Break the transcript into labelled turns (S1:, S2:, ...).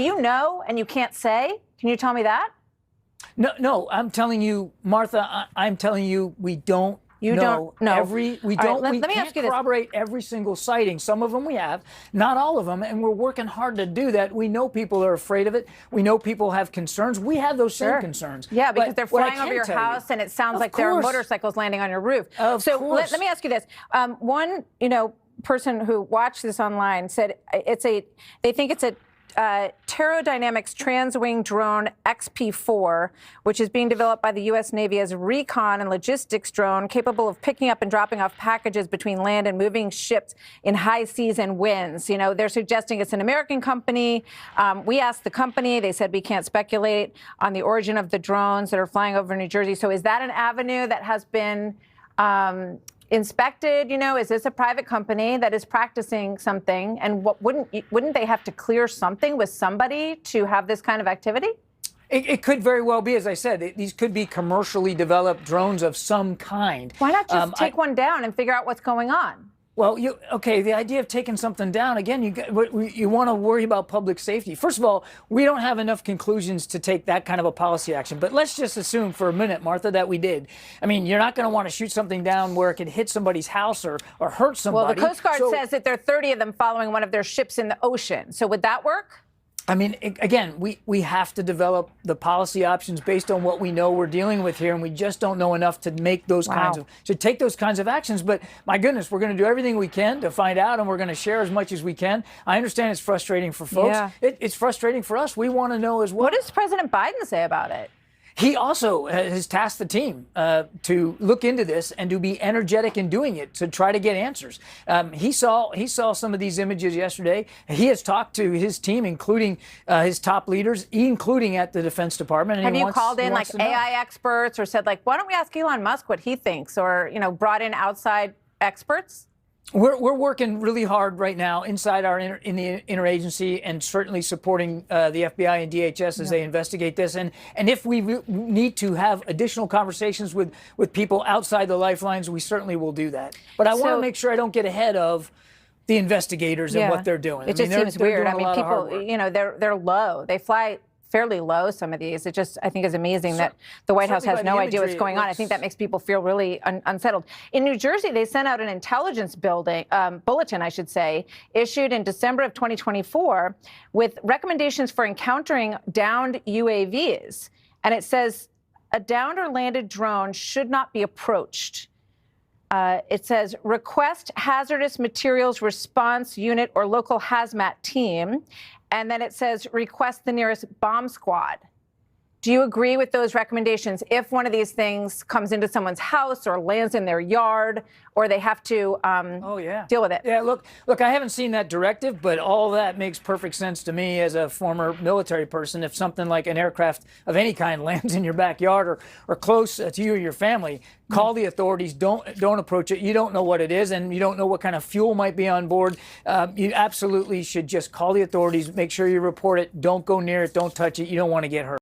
S1: You know, and you can't say? Can you tell me that?
S2: No, I'm telling you, Martha, I'm telling you, we don't
S1: You
S2: know
S1: don't know.
S2: we can't
S1: ask you this.
S2: corroborate every single sighting. Some of them we have, not all of them, and we're working hard to do that. We know people are afraid of it. We know people have concerns. We have those same concerns.
S1: Yeah, because
S2: But
S1: they're
S2: what I
S1: flying over
S2: can
S1: your
S2: tell
S1: house,
S2: you,
S1: and it sounds
S2: of
S1: like there are
S2: course.
S1: motorcycles landing on your roof.
S2: Of
S1: so
S2: course.
S1: let me ask you this. One, person who watched this online said they think it's a Terradynamics Transwing Drone XP4, which is being developed by the U.S. Navy as a recon and logistics drone capable of picking up and dropping off packages between land and moving ships in high seas and winds. You know, they're suggesting it's an American company. We asked the company. They said we can't speculate on the origin of the drones that are flying over New Jersey. So is that an avenue that has been inspected? You know, is this a private company that is practicing something? And wouldn't they have to clear something with somebody to have this kind of activity?
S2: It could very well be, as I said, these could be commercially developed drones of some kind.
S1: Why not just take one down and figure out what's going on?
S2: Well, the idea of taking something down, again, you want to worry about public safety. First of all, we don't have enough conclusions to take that kind of a policy action. But let's just assume for a minute, Martha, that we did. I mean, you're not going to want to shoot something down where it could hit somebody's house or hurt somebody.
S1: Well, the Coast Guard says that there are 30 of them following one of their ships in the ocean. So would that work?
S2: I mean, again, we have to develop the policy options based on what we know we're dealing with here, and we just don't know enough to make those to take those kinds of actions. But my goodness, we're going to do everything we can to find out, and we're going to share as much as we can. I understand it's frustrating for folks.
S1: Yeah.
S2: It's frustrating for us. We want to know as well.
S1: What does President Biden say about it?
S2: He also has tasked the team to look into this and to be energetic in doing it to try to get answers. He saw some of these images yesterday. He has talked to his team, including his top leaders, including at the Defense Department.
S1: And Have you called in like AI experts or said, like, why don't we ask Elon Musk what he thinks, or brought in outside experts?
S2: We're working really hard right now inside in the interagency, and certainly supporting the FBI and DHS as they investigate this. And if we need to have additional conversations with people outside the lifelines, we certainly will do that. But I want to make sure I don't get ahead of the investigators and what they're doing.
S1: It just seems weird. I mean, people, they're low. They fly fairly low, some of these. It just, I think, is amazing that the White House has no idea what's going on. I think that makes people feel really unsettled. In New Jersey, they sent out an intelligence bulletin, I should say, issued in December of 2024 with recommendations for encountering downed UAVs. And it says a downed or landed drone should not be approached. It says, request hazardous materials response unit or local hazmat team. And then it says, request the nearest bomb squad. Do you agree with those recommendations if one of these things comes into someone's house or lands in their yard, or they have to deal with it?
S2: Yeah, look, I haven't seen that directive, but all that makes perfect sense to me as a former military person. If something like an aircraft of any kind lands in your backyard or close to you or your family, call the authorities. Don't approach it. You don't know what it is, and you don't know what kind of fuel might be on board. You absolutely should just call the authorities. Make sure you report it. Don't go near it. Don't touch it. You don't want to get hurt.